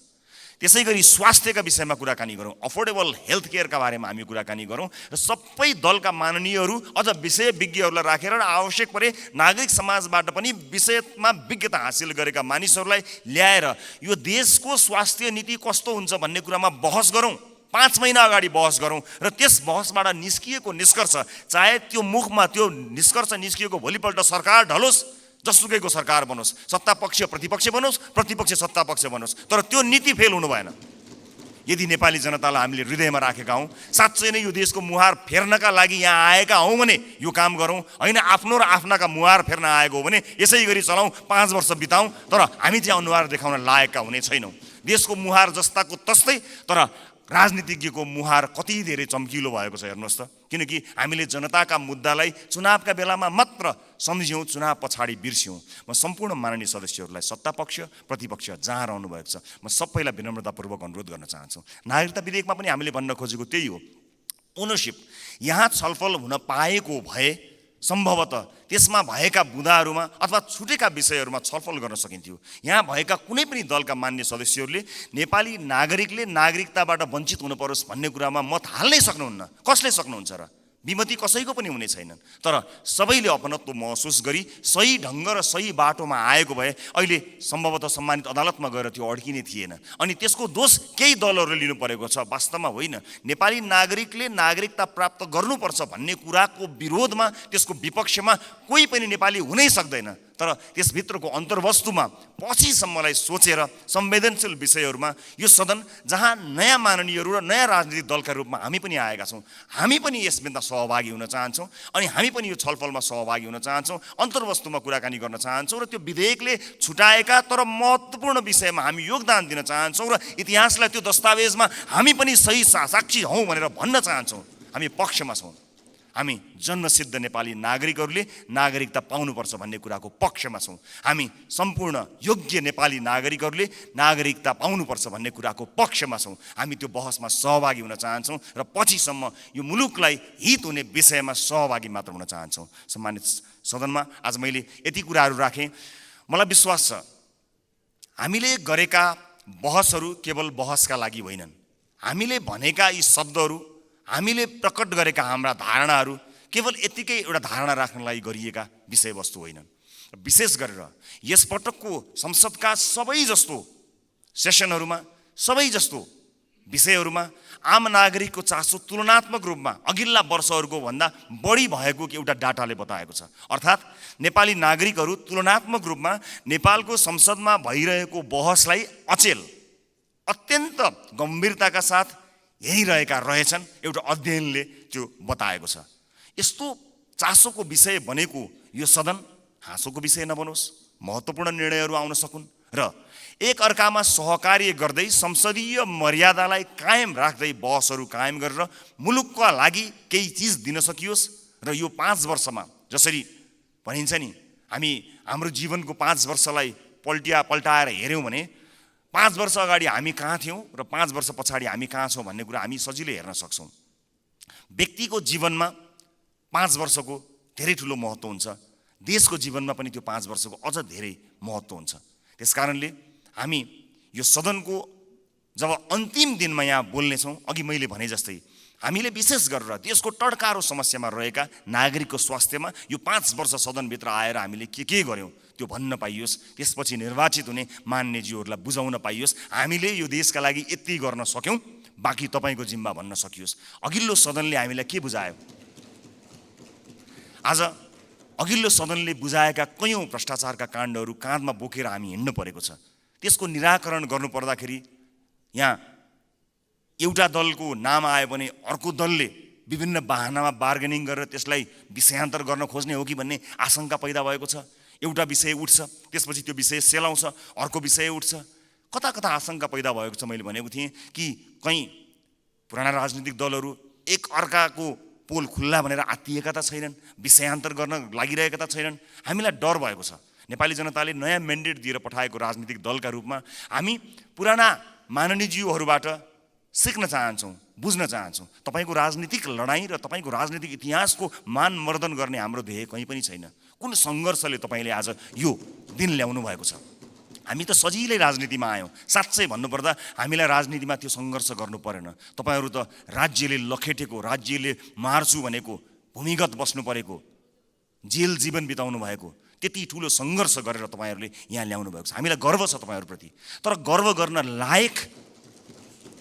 त्यसै गरी स्वास्थ्यका विषयमा कुराकानी गरौँ, अफोर्डेबल हेल्थ केयरका बारेमा हामी कुराकानी गरौँ र सबै दलका माननीयहरू अझ विषयविज्ञहरूलाई राखेर र आवश्यक परे नागरिक समाजबाट पनि विषयमा विज्ञता हासिल गरेका मानिसहरूलाई ल्याएर यो देशको स्वास्थ्य नीति कस्तो हुन्छ भन्ने कुरामा बहस गरौँ। 5 महिना अगाडि बहस गरौँ र त्यस बहसबाट निस्किएको निष्कर्ष, चाहे त्यो मुखमा त्यो निष्कर्ष निस्किएको भोलिपल्ट सरकार ढलोस्, जसुकैको सरकार बनोस्, सत्तापक्ष प्रतिपक्ष बनोस्, प्रतिपक्ष सत्तापक्ष बनोस्, तर त्यो नीति फेल हुनु भएन। यदि नेपाली जनतालाई हामीले हृदयमा राखेका हौँ, साँच्चै नै यो देशको मुहार फेर्नका लागि यहाँ आएका हौँ भने यो काम गरौँ, होइन आफ्नो र आफ्नाका मुहार फेर्न आएको हो भने यसै गरी चलाउँ, 5 वर्ष बिताउँ, तर हामी चाहिँ अनुहार देखाउन लायकका हुने छैनौँ। देशको मुहार जस्ताको तस्तै, तर राजनीतिज्ञको मुहार कति धेरै चम्किलो भएको छ हेर्नुहोस् त। किनकि हामीले जनताका मुद्दालाई चुनावका बेलामा मात्र सम्झ्यौँ, चुनाव पछाडि बिर्स्यौँ। म सम्पूर्ण माननीय सदस्यहरूलाई, सत्तापक्ष प्रतिपक्ष जहाँ रहनु भएको छ, म सबैलाई विनम्रतापूर्वक अनुरोध गर्न चाहन्छु। नागरिकता विधेयकमा पनि हामीले भन्न खोजेको त्यही हो, ओनरसिप यहाँ छलफल हुन पाएको भए सम्भवतः त्यसमा भएका बुँदाहरूमा अथवा छुटेका विषयहरूमा छलफल गर्न सकिन्थ्यो। यहाँ भएका कुनै पनि दलका मान्य सदस्यहरूले नेपाली नागरिकले नागरिकताबाट वञ्चित हुनु परोस् भन्ने कुरामा मत हाल्नै सक्नुहुन्न। कसले सक्नुहुन्छ र? विमति कसैको पनि हुने छैनन्। तर सबैले अपनत्व महसुस गरी सही ढङ्ग र सही बाटोमा आएको भए अहिले सम्भवतः सम्मानित अदालतमा गएर त्यो अड्किने थिएन। अनि त्यसको दोष केही दलहरूले लिनु परेको छ, वास्तवमा होइन। नेपाली नागरिकले नागरिकता प्राप्त गर्नुपर्छ भन्ने कुराको विरोधमा, त्यसको विपक्षमा कोही पनि नेपाली हुनै सक्दैन। तर त्यसभित्रको अन्तर्वस्तुमा पछिसम्मलाई सोचेर संवेदनशील विषयहरूमा यो सदन जहाँ नयाँ माननीयहरू र नयाँ राजनीतिक दलका रूपमा हामी पनि आएका छौँ, हामी पनि यसमा सहभागी हुन चाहन्छौँ अनि हामी पनि यो छलफलमा सहभागी हुन चाहन्छौँ, अन्तर्वस्तुमा कुराकानी गर्न चाहन्छौँ र त्यो विधेयकले छुटाएका तर महत्त्वपूर्ण विषयमा हामी योगदान दिन चाहन्छौँ र इतिहासलाई त्यो दस्तावेजमा हामी पनि सही साक्षी हौँ भनेर भन्न चाहन्छौँ। हामी पक्षमा छौँ। हामी जन्मसिद्ध नेपाली नागरिकहरूले नागरिकता पाउनुपर्छ भन्ने कुराको पक्षमा छौँ। हामी सम्पूर्ण योग्य नेपाली नागरिकहरूले नागरिकता पाउनुपर्छ भन्ने कुराको पक्षमा छौँ। हामी त्यो बहसमा सहभागी हुन चाहन्छौँ र पछिसम्म यो मुलुकलाई हित हुने विषयमा सहभागी मात्र हुन चाहन्छौँ। सम्मानित सदनमा आज मैले यति कुराहरू राखेँ। मलाई विश्वास छ हामीले गरेका बहसहरू केवल बहसका लागि होइनन्। हामीले भनेका यी शब्दहरू, हामीले प्रकट गरेका हाम्रा धारणाहरू केवल यतिकै एउटा धारणा राख्नलाई गरिएका विषयवस्तु होइनन्। विशेष गरेर यसपटकको संसदका सबै जस्तो सेसनहरूमा, सबै जस्तो विषयहरूमा आम नागरिकको चासो तुलनात्मक रूपमा अघिल्ला वर्षहरूको भन्दा बढी भएको एउटा डाटाले बताएको छ। अर्थात् नेपाली नागरिकहरू तुलनात्मक रूपमा नेपालको संसदमा भइरहेको बहसलाई अचेल, अत्यन्त गम्भीरताका साथ हेरिरहेका रहेछन्। एउटा अध्ययनले त्यो बताएको छ। यस्तो चासोको विषय बनेको यो सदन हाँसोको विषय नबनोस्, महत्त्वपूर्ण निर्णयहरू आउन सकुन् र एक अर्कामा सहकार्य गर्दै संसदीय मर्यादालाई कायम राख्दै बहसहरू कायम गरेर मुलुकका लागि केही चिज दिन सकियोस्। र यो 5 वर्षमा जसरी भनिन्छ नि, हामी हाम्रो जीवनको 5 वर्षलाई पल्टाएर हेऱ्यौँ भने 5 वर्ष अगाडि हामी कहाँ थियौँ र 5 वर्ष पछाडि हामी कहाँ छौँ भन्ने कुरा हामी सजिलै हेर्न सक्छौँ। व्यक्तिको जीवनमा 5 वर्षको धेरै ठुलो महत्त्व हुन्छ। देशको जीवनमा पनि त्यो 5 वर्षको अझ धेरै महत्त्व हुन्छ। त्यसकारणले हामी यो सदनको जब अन्तिम दिनमा यहाँ बोल्नेछौँ, अघि मैले भने जस्तै हामीले विशेष गरेर देशको टड्कारो समस्यामा रहेका नागरिकको स्वास्थ्यमा यो 5 वर्ष सदनभित्र आएर हामीले के गर्यौँ त्यो भन्न पाइयोस्। त्यसपछि निर्वाचित हुने मान्यज्यूहरूलाई बुझाउन पाइयोस् हामीले यो देशका लागि यति गर्न सक्यौँ, बाँकी तपाईँको जिम्मा भन्न सकियोस्। अघिल्लो सदनले हामीलाई के बुझायो? आज अघिल्लो सदनले बुझाएका कयौँ भ्रष्टाचारका काण्डहरू काँधमा बोकेर हामी हिँड्नु परेको छ। त्यसको निराकरण गर्नुपर्दाखेरि यहाँ एउटा दलको नाम आयो भने अर्को दलले विभिन्न बाहनामा बार्गेनिङ गरेर त्यसलाई विषयान्तर गर्न खोज्ने हो कि भन्ने आशंका पैदा भएको छ। एउटा विषय उठ्छ, त्यसपछि त्यो विषय सेलाउँछ, अर्को विषय उठ्छ। कता कता आशंका पैदा भएको छ। मैले भनेको थिएँ कि कहीँ पुराना राजनीतिक दलहरू एक अर्काको पोल खुल्ला भनेर आत्तिएका त छैनन्, विषयान्तर गर्न लागिरहेका त छैनन्। हामीलाई डर भएको छ। नेपाली जनताले नयाँ म्यान्डेट दिएर पठाएको राजनीतिक दलका रूपमा हामी पुराना माननीयज्यूहरूबाट सिक्न चाहन्छौँ, बुझ्न चाहन्छौँ। तपाईँको राजनीतिक लडाइँ र तपाईँको राजनीतिक इतिहासको मानमर्दन गर्ने हाम्रो ध्येय कहीँ पनि छैन। कुन सङ्घर्षले तपाईँले आज यो दिन ल्याउनु भएको छ? हामी त सजिलै राजनीतिमा आयौँ। साँच्चै भन्नुपर्दा हामीलाई राजनीतिमा त्यो सङ्घर्ष गर्नु परेन। तपाईँहरू त राज्यले लखेटेको, राज्यले मार्छु भनेको, भूमिगत बस्नु परेको, जेल जीवन बिताउनु भएको त्यति ठुलो सङ्घर्ष गरेर तपाईँहरूले यहाँ ल्याउनु भएको छ। हामीलाई गर्व छ तपाईँहरूप्रति। तर गर्व गर्न लायक,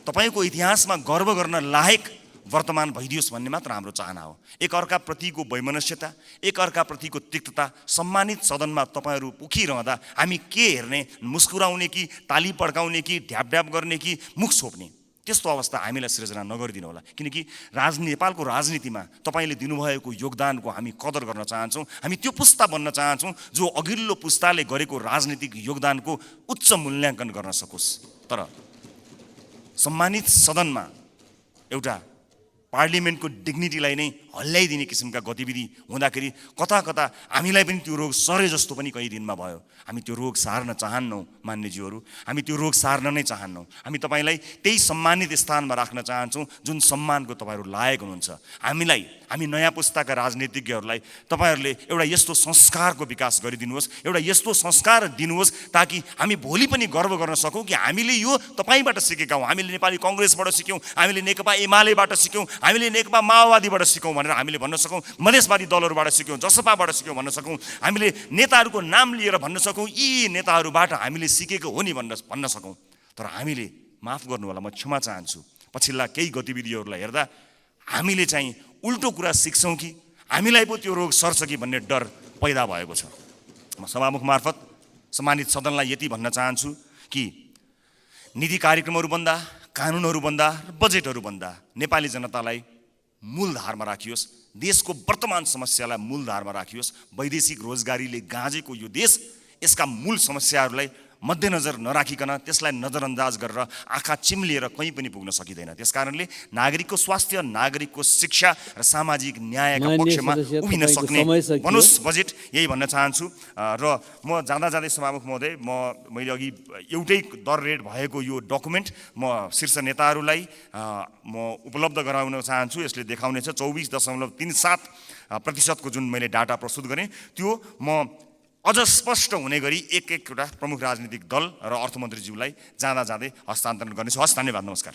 तपाईँको इतिहासमा गर्व गर्न लायक वर्तमान भइदियोस् भन्ने मात्र हाम्रो चाहना हो। एक अर्काप्रतिको वैमनस्यता, एक अर्काप्रतिको तिक्तता सम्मानित सदनमा तपाईँहरू उखिरहँदा हामी के हेर्ने? मुस्कुराउने कि ताली पड्काउने कि ढ्याप ढ्याप गर्ने कि मुख छोप्ने? त्यस्तो अवस्था हामीलाई सिर्जना नगरिदिनु होला, किनकि नेपालको राजनीतिमा तपाईँले दिनुभएको योगदानको हामी कदर गर्न चाहन्छौँ। हामी त्यो पुस्ता बन्न चाहन्छौँ जो अघिल्लो पुस्ताले गरेको राजनीतिक योगदानको उच्च मूल्याङ्कन गर्न सकोस्। तर सम्मानित सदनमा एउटा पार्लिमेन्टको डिग्निटीलाई नै हल्लाइदिने किसिमका गतिविधि हुँदाखेरि कता कता हामीलाई पनि त्यो रोग सरे जस्तो पनि कहीँ दिनमा भयो। हामी त्यो रोग सार्न चाहन्नौँ मान्यज्यूहरू, हामी त्यो रोग सार्न नै चाहन्नौँ। हामी तपाईँलाई त्यही सम्मानित स्थानमा राख्न चाहन्छौँ जुन सम्मानको तपाईँहरू लायक हुनुहुन्छ। हामी नयाँ पुस्ताका राजनीतिज्ञहरूलाई तपाईँहरूले एउटा यस्तो संस्कारको विकास गरिदिनुहोस्, एउटा यस्तो संस्कार दिनुहोस् ताकि हामी भोलि पनि गर्व गर्न सकौँ कि हामीले यो तपाईँबाट सिकेका हौँ। हामीले नेपाली कङ्ग्रेसबाट सिक्यौँ, हामीले नेकपा एमालेबाट सिक्यौँ, हामीले नेकपा माओवादीबाट सिक्यौँ भनेर हामीले भन्न सकौँ, मधेसवादी दलहरूबाट सिक्यौँ, जसपाबाट सिक्यौँ भन्न सकौँ, हामीले नेताहरूको नाम लिएर भन्न सकौँ यी नेताहरूबाट हामीले सिकेको हो नि भन्न सकौँ। तर हामीले, माफ गर्नु होला, म क्षमा चाहन्छु, पछिल्ला केही गतिविधिहरूलाई हेर्दा हामीले चाहिँ उल्टो कुरा सिक्छौँ कि हामीलाई पो त्यो रोग सर्छ कि भन्ने डर पैदा भएको छ। म सभामुख मार्फत सम्मानित सदनलाई यति भन्न चाहन्छु कि नीति कार्यक्रमहरू भन्दा, कानुनहरू भन्दा र बजेटहरू भन्दा नेपाली जनतालाई मूलधारमा राखियोस्, देशको वर्तमान समस्यालाई मूलधारमा राखियोस्। वैदेशिक रोजगारीले गाँजेको यो देश यसका मूल समस्याहरूलाई मध्यनजर नराखिकन त्यसलाई नजरअन्दाज गरेर आँखा चिम्लिएर कहीँ पनि पुग्न सकिँदैन। त्यसकारणले नागरिकको स्वास्थ्य, नागरिकको शिक्षा र सामाजिक न्यायका पक्षमा उभिन सक्ने बनोस् बजेट, यही भन्न चाहन्छु। र म जाँदै सभामुख महोदय, मैले अघि एउटै दर रेट भएको यो डकुमेन्ट म शीर्ष नेताहरूलाई म उपलब्ध गराउन चाहन्छु। यसले देखाउनेछ 24.37% जुन मैले डाटा प्रस्तुत गरेँ त्यो म अझ स्पष्ट हुने गरी एक-एकवटा प्रमुख राजनीतिक दल र अर्थमन्त्रीज्यूलाई जाँदै हस्तान्तरण गर्नेछु। हस्, धन्यवाद, नमस्कार।